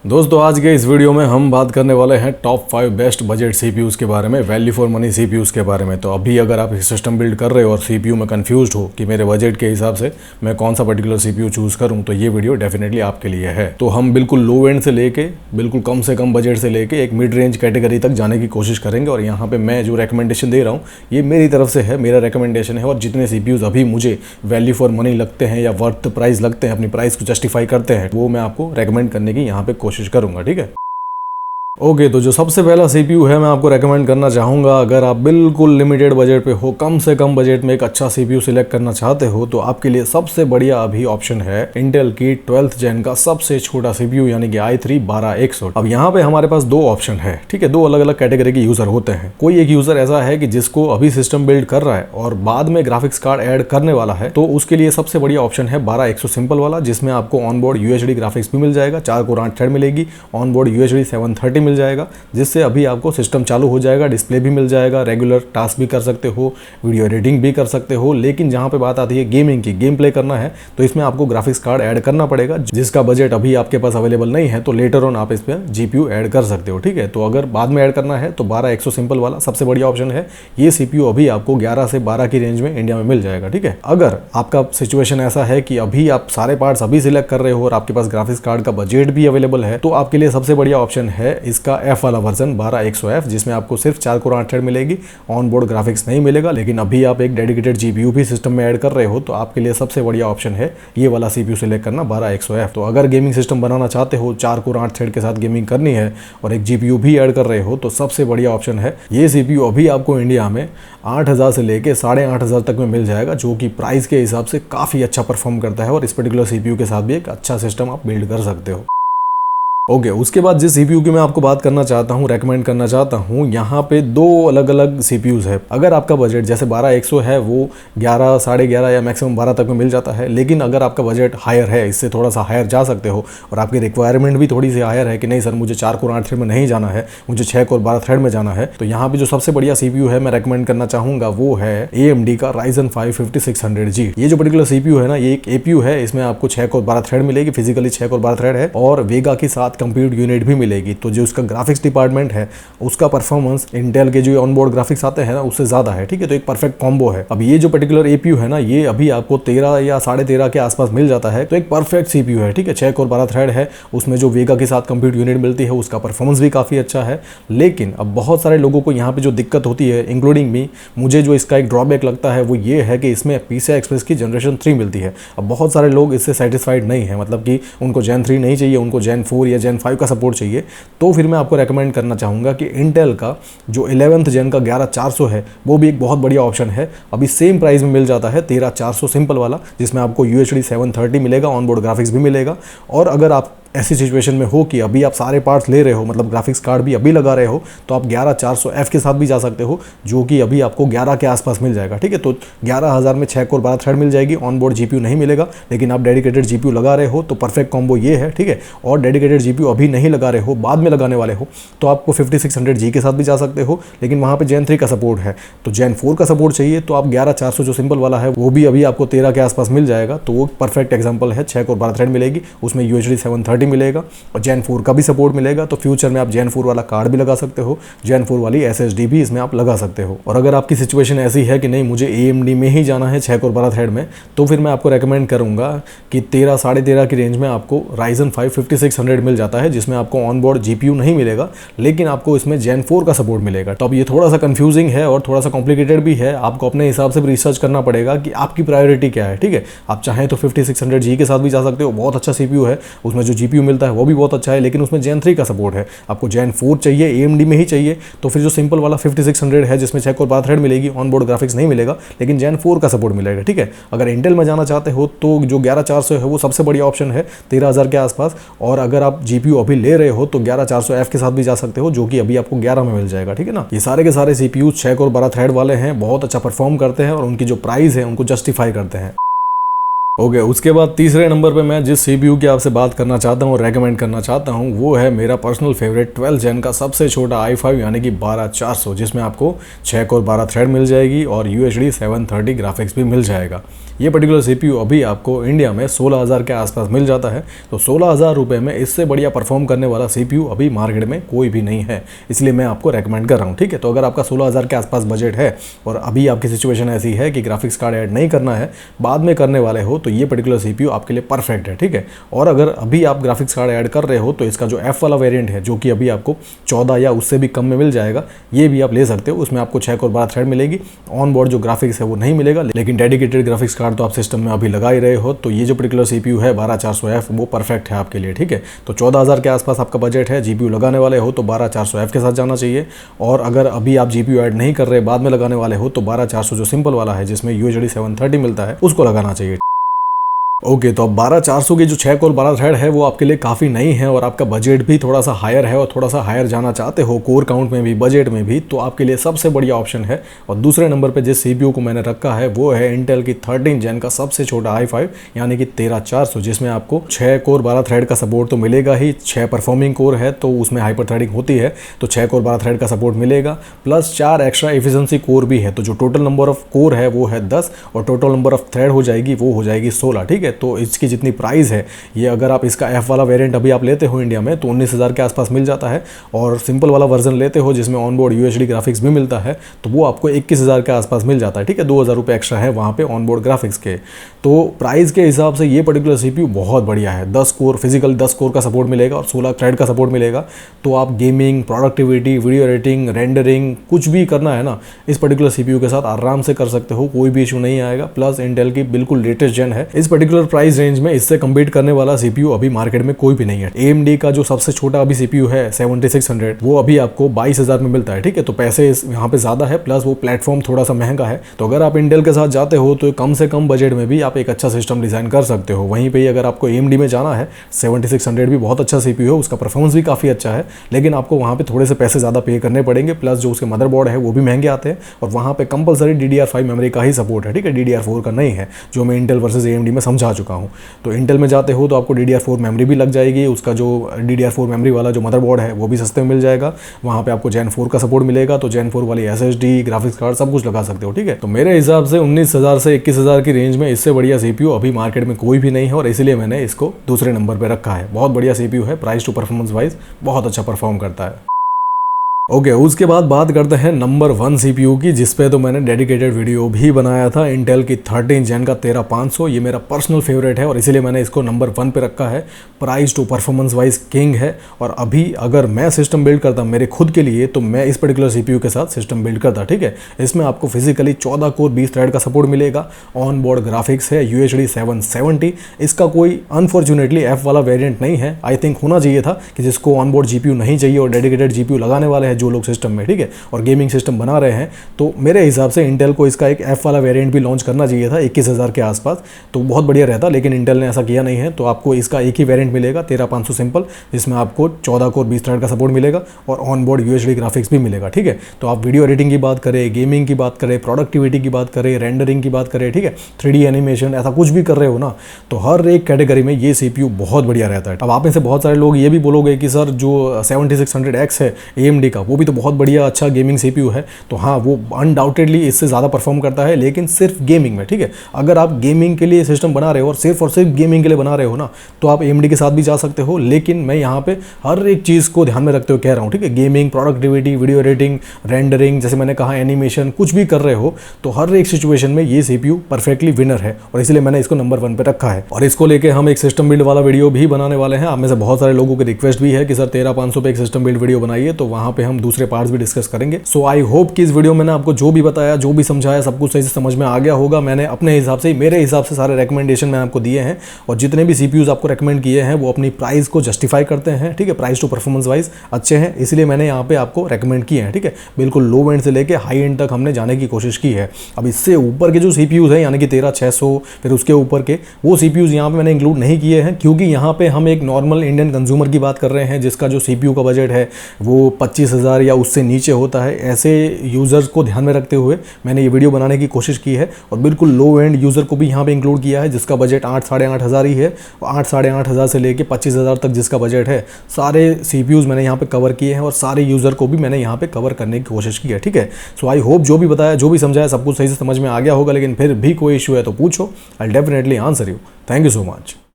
दोस्तों आज के इस वीडियो में हम बात करने वाले हैं टॉप 5 बेस्ट बजट सीपीयूज के बारे में, वैल्यू फॉर मनी सीपीयूज के बारे में। तो अभी अगर आप सिस्टम बिल्ड कर रहे हो और सीपीयू में कंफ्यूज्ड हो कि मेरे बजट के हिसाब से मैं कौन सा पर्टिकुलर सीपीयू चूज करूं, तो ये वीडियो डेफिनेटली आपके लिए है। तो हम बिल्कुल लो एंड से लेके बिल्कुल कम से कम बजट से लेके एक मिड रेंज कैटेगरी तक जाने की कोशिश करेंगे। और यहाँ पे मैं जो रिकमेंडेशन दे रहा हूँ ये मेरी तरफ से है, मेरा रिकमेंडेशन है। और जितने सीपीयूज अभी मुझे वैल्यू फॉर मनी लगते हैं या वर्थ प्राइस लगते हैं, अपनी प्राइस को जस्टिफाई करते हैं, वो मैं आपको रेकमेंड करने की यहाँ पे कोशिश करूंगा। ठीक है, ओके तो जो सबसे पहला सीपीयू है मैं आपको रेकमेंड करना चाहूँगा, अगर आप बिल्कुल लिमिटेड बजट पे हो, कम से कम बजट में एक अच्छा सीपीयू सिलेक्ट करना चाहते हो, तो आपके लिए सबसे बढ़िया अभी ऑप्शन है इंटेल की 12th जेन का सबसे छोटा सीपीयू यानी कि i3 12100। अब यहाँ पे हमारे पास दो ऑप्शन है, ठीक है, दो अलग अलग कैटेगरी के यूजर होते हैं। कोई एक यूजर ऐसा है कि जिसको अभी सिस्टम बिल्ड कर रहा है और बाद में ग्राफिक्स कार्ड ऐड करने वाला है, तो उसके लिए सबसे बढ़िया ऑप्शन है 12100 सिंपल वाला, जिसमें आपको ऑनबोर्ड यूएचडी ग्राफिक्स भी मिल जाएगा, 4 कोर 8 थ्रेड मिलेगी, ऑनबोर्ड यूएचडी 730 मिल जाएगा, जिससे अभी आपको सिस्टम चालू हो जाएगा, डिस्प्ले भी मिल जाएगा, रेगुलर टास्क भी कर सकते हो, वीडियो एडिटिंग भी कर सकते हो। लेकिन जहां पे बात आती है गेमिंग की, गेम प्ले करना है, तो इसमें आपको ग्राफिक्स कार्ड ऐड करना पड़ेगा, जिसका बजट अभी आपके पास अवेलेबल नहीं है। तो लेटर ऑन आप इसमें जीपीयू ऐड कर सकते हो। ठीक है, तो अगर बाद में ऐड करना है तो 12100 सिंपल वाला सबसे बढ़िया ऑप्शन है। ये सीपीयू अभी आपको 11 से 12 की रेंज में इंडिया में मिल जाएगा। ठीक है, अगर आपका सिचुएशन ऐसा है कि अभी आप सारे पार्ट्स अभी सिलेक्ट कर रहे हो और आपके पास ग्राफिक्स कार्ड का बजट भी अवेलेबल है, तो आपके लिए सबसे बढ़िया ऑप्शन है इसका एफ वाला वर्जन 12100F, जिसमें आपको सिर्फ 4 कोर 8 थ्रेड मिलेगी, ऑन बोर्ड ग्राफिक्स नहीं मिलेगा। लेकिन अभी आप एक डेडिकेटेड जीपीयू भी सिस्टम में ऐड कर रहे हो, तो आपके लिए सबसे बढ़िया ऑप्शन है ये वाला सीपीयू सिलेक्ट करना 12100F। तो अगर गेमिंग सिस्टम बनाना चाहते हो, 4 कोर 8 थ्रेड के साथ गेमिंग करनी है और एक जीपीयू भी ऐड कर रहे हो, तो सबसे बढ़िया ऑप्शन है ये सीपीयू। अभी आपको इंडिया में 8000 से लेके 8500 तक में मिल जाएगा, जो कि प्राइस के हिसाब से काफ़ी अच्छा परफॉर्म करता है। और इस पर्टिकुलर सीपीयू के साथ भी एक अच्छा सिस्टम आप बिल्ड कर सकते हो। ओके, उसके बाद जिस सीपीयू की मैं आपको बात करना चाहता हूँ, रेकमेंड करना चाहता हूँ, यहाँ पे दो अलग अलग सीपीयूज है। अगर आपका बजट जैसे 12100 है, वो 11, 11.5 या मैक्सिमम 12 तक में मिल जाता है। लेकिन अगर आपका बजट हायर है, इससे थोड़ा सा हायर जा सकते हो, और आपकी रिक्वायरमेंट भी थोड़ी सी हायर है कि नहीं सर मुझे 4 कोर 8 थ्रेड में नहीं जाना है, मुझे 6 कोर 12 थ्रेड में जाना है, तो यहाँ पे जो सबसे बढ़िया सीपीयू है मैं रेकमेंड करना चाहूँगा वो है AMD का Ryzen 5 5600G। ये जो पर्टिकुलर सीपीयू है ना, ये एक एपीयू है, इसमें आपको 6 कोर 12 थ्रेड मिलेगी, फिजिकली 6 कोर 12 थ्रेड है, और वेगा के साथ कंप्यूट यूनिट भी मिलेगी। तो जो उसका ग्राफिक्स डिपार्टमेंट है, उसका परफॉर्मेंस इंटेल के जो ऑनबोर्ड ग्राफिक्स आते हैं ना, उससे ज्यादा है। ठीक है, तो एक परफेक्ट कॉम्बो है। अब ये जो पर्टिकुलर एपीयू है ना, ये अभी आपको 13 या 13.5 के आसपास मिल जाता है, तो एक परफेक्ट सीपीयू है। ठीक है, 6 कोर 12 थ्रेड है, उसमें जो वेगा के साथ कंप्यूट यूनिट मिलती है, उसका परफॉर्मेंस भी काफी अच्छा है। लेकिन अब बहुत सारे लोगों को यहाँ पे जो दिक्कत होती है, इंक्लूडिंग मी, मुझे जो इसका एक ड्रॉबैक लगता है वो ये है कि इसमें PCI Express की जनरेशन 3 मिलती है। अब बहुत सारे लोग इससे सेटिस्फाइड नहीं है, मतलब कि उनको Gen 3 नहीं चाहिए, उनको Gen 4 या Gen 5 का सपोर्ट चाहिए। तो फिर मैं आपको रेकमेंड करना चाहूँगा कि इंटेल का जो 11th जेन का 11400 है, वो भी एक बहुत बढ़िया ऑप्शन है। अभी सेम प्राइस में मिल जाता है 13400 सिंपल वाला, जिसमें आपको UHD 730 मिलेगा, ऑनबोर्ड ग्राफिक्स भी मिलेगा। और अगर आप ऐसी सिचुएशन में हो कि अभी आप सारे पार्ट्स ले रहे हो, मतलब ग्राफिक्स कार्ड भी अभी लगा रहे हो, तो आप 11400F के साथ भी जा सकते हो, जो कि अभी आपको 11 के आसपास मिल जाएगा। ठीक है, तो 11000 में 6 कोर 12 थ्रेड मिल जाएगी, ऑनबोर्ड जीपीयू नहीं मिलेगा। लेकिन आप डेडिकेटेड जीपीयू लगा रहे हो तो परफेक्ट कॉम्बो ये है। ठीक है, और डेडिकेटेड जीपीयू अभी नहीं लगा रहे हो, बाद में लगाने वाले हो, तो आपको 5600G के साथ भी जा सकते हो। लेकिन वहाँ पर Gen 3 का सपोर्ट है, तो Gen 4 का सपोर्ट चाहिए, तो आप 11400 जो सिंपल वाला है वो भी अभी आपको 13 के आसपास मिल जाएगा। तो वो परफेक्ट एग्जाम्पल है, 6 कोर 12 थ्रेड मिलेगी, उसमें UHD 730 मिलेगा और Gen 4 का भी सपोर्ट मिलेगा। तो फ्यूचर में आप Gen 4 वाला कार्ड भी लगा सकते हो, Gen 4 वाली SSD भी इसमें आप लगा सकते हो। और अगर आपकी सिचुएशन ऐसी है कि नहीं मुझे AMD में ही जाना है 6 कोर 12 थ्रेड में, तो फिर मैं आपको रेकमेंड करूंगा कि 13, 13.5 की रेंज में आपको Ryzen 5 5600 मिल जाता है, जिसमें आपको ऑनबोर्ड जीपीयू नहीं मिलेगा, लेकिन आपको इसमें Gen 4 का सपोर्ट मिलेगा। तो अब ये थोड़ा सा कंफ्यूजिंग है और थोड़ा सा कॉम्प्लिकेटेड भी है, आपको अपने हिसाब से भी रिसर्च करना पड़ेगा कि आपकी प्रायोरिटी क्या है। ठीक है, आप चाहें तो 5600G के साथ भी जा सकते हो, बहुत अच्छा सीपीयू है, उसमें जो जीपीयू मिलता है वो भी बहुत अच्छा है, लेकिन उसमें Gen 3 का सपोर्ट है। आपको Gen 4 चाहिए, AMD में ही चाहिए, तो फिर जो सिंपल वाला 5600 है, जिसमें 6 कोर 12 थ्रेड मिलेगी, ऑनबोर्ड ग्राफिक्स नहीं मिलेगा, लेकिन Gen 4 का सपोर्ट मिलेगा। ठीक है, अगर इंटेल में जाना चाहते हो तो जो 11400 है वो सबसे बढ़िया ऑप्शन है, 13000 के आसपास। और अगर आप जीपीयू अभी ले रहे हो तो 11400F के साथ भी जा सकते हो, जो कि अभी आपको 11 में मिल जाएगा। ठीक है ना, ये सारे के सारे सीपीयू 6 कोर 12 थ्रेड वाले हैं, बहुत अच्छा परफॉर्म करते हैं और उनकी जो प्राइस है उनको जस्टिफाई करते हैं। ओके, उसके बाद तीसरे नंबर पे मैं जिस CPU की आपसे बात करना चाहता हूँ, रेकमेंड करना चाहता हूँ, वो है मेरा पर्सनल फेवरेट 12 जेन का सबसे छोटा i5 यानी कि 12400, जिसमें आपको 6 कोर 12 थ्रेड मिल जाएगी और UHD 730 ग्राफिक्स भी मिल जाएगा। ये पर्टिकुलर CPU अभी आपको इंडिया में 16,000 के आसपास मिल जाता है। तो 16,000 रुपये में इससे बढ़िया परफॉर्म करने वाला CPU अभी मार्केट में कोई भी नहीं है, इसलिए मैं आपको रेकमेंड कर रहा हूँ। ठीक है, तो अगर आपका 16,000 के आसपास बजट है और अभी आपकी सिचुएशन ऐसी है कि ग्राफिक्स कार्ड ऐड नहीं करना है, बाद में करने वाले हो, तो ये पर्टिकुलर CPU आपके लिए परफेक्ट है। ठीक है, और अगर अभी आप ग्राफिक्स कार्ड ऐड कर रहे हो तो इसका जो F वाला वेरिएंट है, जो कि अभी आपको 14 या उससे भी कम में मिल जाएगा, ये भी आप ले सकते हो। उसमें आपको 6 कोर 12 थ्रेड मिलेगी, ऑन बोर्ड जो ग्राफिक्स है वो नहीं मिलेगा, लेकिन डेडिकेटेड ग्राफिक्स कार्ड तो आप सिस्टम में अभी लगा ही रहे हो। तो ये जो पर्टिकुलर CPU है 12400F, वो परफेक्ट है आपके लिए। ठीक है, तो 14,000 के आसपास आपका बजट है, GPU लगाने वाले हो तो 12400F के साथ जाना चाहिए। और अगर अभी आप GPU ऐड नहीं कर रहे, बाद में लगाने वाले हो, तो 12400 जो सिंपल वाला है जिसमें UHD 730 मिलता है, उसको लगाना चाहिए। ओके, तो अब 12400 की जो 6 कोर 12 थ्रेड है वो आपके लिए काफ़ी नई है और आपका बजट भी थोड़ा सा हायर है और थोड़ा सा हायर जाना चाहते हो कोर काउंट में भी, बजट में भी, तो आपके लिए सबसे बढ़िया ऑप्शन है। और दूसरे नंबर पे जिस CPU को मैंने रखा है वो है इंटेल की 13 जेन का सबसे छोटा i5 यानी कि 13400, जिसमें आपको 6 कोर 12 थ्रेड का सपोर्ट तो मिलेगा ही। 6 परफॉर्मिंग कोर है तो उसमें हाइपर थ्रेडिंग होती है, तो 6 कोर 12 थ्रेड का सपोर्ट मिलेगा, प्लस 4 एक्स्ट्रा एफिशिएंसी कोर भी है। तो जो टोटल नंबर ऑफ कोर है वो है 10 और टोटल नंबर ऑफ थ्रेड हो जाएगी वो हो जाएगी 16। ठीक है, तो इसकी जितनी प्राइस है, ये अगर आप इसका F वाला वेरिएंट अभी आप लेते हो इंडिया में तो 19,000 के आसपास मिल जाता है, और सिंपल वाला वर्जन लेते हो जिसमें ऑन बोर्ड UHD ग्राफिक्स भी मिलता है तो वो आपको 21,000 के आसपास मिल जाता है। ठीक है, 2,000 रुपये एक्स्ट्रा है वहाँ पे ऑन बोर्ड ग्राफिक्स के। तो प्राइस के हिसाब से ये पर्टिकुलर CPU बहुत बढ़िया है। 10 कोर फिजिकल 10 कोर का सपोर्ट मिलेगा और 16 थ्रेड का सपोर्ट मिलेगा। तो आप gaming, productivity, video editing, rendering कुछ भी करना है ना, इस पर्टिकुलर CPU के साथ आराम से कर सकते हो, कोई भी इशू नहीं आएगा। प्लस इंटेल की बिल्कुल लेटेस्ट जेन है। इस पर्टिकुलर प्राइस रेंज में इससे कम्पीट करने वाला CPU अभी मार्केट में कोई भी नहीं है। AMD का जो सबसे छोटा अभी CPU है 7600, वो अभी आपको 22,000 में मिलता है। ठीक है, तो पैसे यहाँ पे ज़्यादा है, प्लस वो प्लेटफॉर्म थोड़ा सा महंगा है। तो अगर आप इंटेल के साथ जाते हो तो कम से कम बजट में भी आप एक अच्छा सिस्टम डिज़ाइन कर सकते हो। वहीं पे ही अगर आपको AMD में जाना है, 7600 भी बहुत अच्छा CPU है, उसका परफॉर्मेंस भी काफ़ी अच्छा है, लेकिन आपको वहाँ पे थोड़े से पैसे ज़्यादा पे करने पड़ेंगे। प्लस जो उसके मदरबोर्ड है वो भी महंगे आते हैं और वहाँ पे कंपलसरी DDR5 मेमोरी का ही सपोर्ट है। ठीक है, DDR4 का नहीं है, जो मैं इंटेल वर्सेस AMD में समझा चुका हूँ। तो इंटेल में जाते हो तो आपको DDR4 मेमोरी भी लग जाएगी, उसका जो DDR4 मेमोरी वाला जो मदरबोर्ड है वो भी सस्ते में मिल जाएगा। वहाँ पे आपको Gen 4 का सपोर्ट मिलेगा, तो Gen 4 वाली SSD, ग्राफिक्स कार्ड सब कुछ लगा सकते हो। ठीक है, तो मेरे हिसाब से 19,000 से 21,000 की रेंज में इससे बढ़िया CPU अभी मार्केट में कोई भी नहीं है और इसीलिए मैंने इसको दूसरे नंबर पर रखा है। बहुत बढ़िया CPU है, प्राइस टू परफॉर्मेंस वाइज बहुत अच्छा परफॉर्म करता है। ओके, उसके बाद बात करते हैं नंबर 1 CPU की, जिसपे तो मैंने डेडिकेटेड वीडियो भी बनाया था। इंटेल की 13 जेन का 13500, ये मेरा पर्सनल फेवरेट है और इसीलिए मैंने इसको नंबर 1 पे रखा है। Price to performance wise king है। और अभी अगर मैं सिस्टम बिल्ड करता मेरे खुद के लिए तो मैं इस पर्टिकुलर CPU के साथ सिस्टम बिल्ड करता। ठीक है, इसमें आपको फिजिकली 14 कोर 20 थ्रेड का सपोर्ट मिलेगा, ऑन बोर्ड ग्राफिक्स है, UHD 770। इसका कोई अनफॉर्चुनेटली F वाला वेरिएंट नहीं है। आई थिंक होना चाहिए था कि जिसको ऑन बोर्ड GPU नहीं चाहिए और डेडिकेटेड GPU लगाने वाले हैं जो लोग सिस्टम में, ठीक है, और गेमिंग सिस्टम बना रहे हैं, तो मेरे हिसाब से इंटेल को इसका एक F वाला वेरिएंट भी लॉन्च करना चाहिए था 21,000 के आसपास, तो बहुत बढ़िया रहता। लेकिन इंटेल ने ऐसा किया नहीं है, तो आपको इसका एक ही वेरिएंट मिलेगा 13500 सिंपल, जिसमें आपको 14 कोर 20 थ्रेड का सपोर्ट मिलेगा और ऑन बोर्ड UHD ग्राफिक्स भी मिलेगा। ठीक है, तो आप वीडियो एडिटिंग की बात करें, गेमिंग की बात करें, प्रोडक्टिविटी की बात करें, रेंडरिंग की बात करें, ठीक है, 3D एनिमेशन, ऐसा कुछ भी कर रहे हो ना, तो हर एक कैटेगरी में ये CPU बहुत बढ़िया रहता है। अब आप में से बहुत सारे लोग ये भी बोलोगे कि सर जो 7600X है AMD का, वो भी तो बहुत बढ़िया अच्छा गेमिंग CPU है। तो हाँ, वो अनडाउटेडली इससे ज़्यादा परफॉर्म करता है, लेकिन सिर्फ गेमिंग में। ठीक है, अगर आप गेमिंग के लिए सिस्टम बना रहे हो और सिर्फ गेमिंग के लिए बना रहे हो ना, तो आप AMD के साथ भी जा सकते हो। लेकिन मैं यहाँ पे हर एक चीज़ को ध्यान में रखते हुए कह रहा हूँ, ठीक है, gaming, productivity, video editing, rendering, जैसे मैंने कहा एनिमेशन, कुछ भी कर रहे हो तो हर एक सिचुएशन में ये CPU परफेक्टली विनर है और इसलिए मैंने इसको नंबर 1 पे रखा है। और इसको लेके हम एक सिस्टम बिल्ड वाला वीडियो भी बनाने वाले हैं। आप में से बहुत सारे लोगों की रिक्वेस्ट भी है कि सर 13500 पे एक सिस्टम बिल्ड वीडियो बनाइए, तो वहाँ पे हम दूसरे पार्ट्स भी डिस्कस करेंगे। सो आई होप कि इस वीडियो में आपको जो भी बताया, जो भी समझाया, सब कुछ सही से समझ में आ गया होगा। मैंने अपने हिसाब से, मेरे हिसाब से सारे रिकमेंडेशन मैंने आपको दिए हैं और जितने भी CPUs आपको रेकमेंड किए हैं वो अपनी प्राइस को जस्टिफाई करते हैं। ठीक है, प्राइस टू परफॉर्मेंस वाइज अच्छे हैं, इसलिए मैंने यहाँ पे आपको रेकमेंड किए हैं। ठीक है, बिल्कुल लो एंड से लेके हाई एंड तक हमने जाने की कोशिश की है। अब इससे ऊपर के जो CPUs हैं यानी कि 13600, फिर उसके ऊपर के, वो CPUs यहाँ पे मैंने इंक्लूड नहीं किए हैं, क्योंकि यहाँ पे हम एक नॉर्मल इंडियन कंज्यूमर की बात कर रहे हैं जिसका जो CPU का बजट है वो 25,000 हज़ार या उससे नीचे होता है, ऐसे यूज़र्स को ध्यान में रखते हुए मैंने ये वीडियो बनाने की कोशिश की है। और बिल्कुल लो एंड यूज़र को भी यहाँ पे इंक्लूड किया है जिसका बजट 8 साढ़े 8 हज़ार ही है। और 8 साढ़े 8 हज़ार से लेके 25 हज़ार तक जिसका बजट है, सारे CPUs मैंने यहाँ पे कवर किए हैं और सारे यूज़र को भी मैंने यहाँ पे कवर करने की कोशिश की है। ठीक है, सो आई होप जो भी बताया, जो भी समझाया, सब कुछ सही से समझ में आ गया होगा। लेकिन फिर भी कोई इशू है तो पूछो, I definitely answer you. Thank you so much.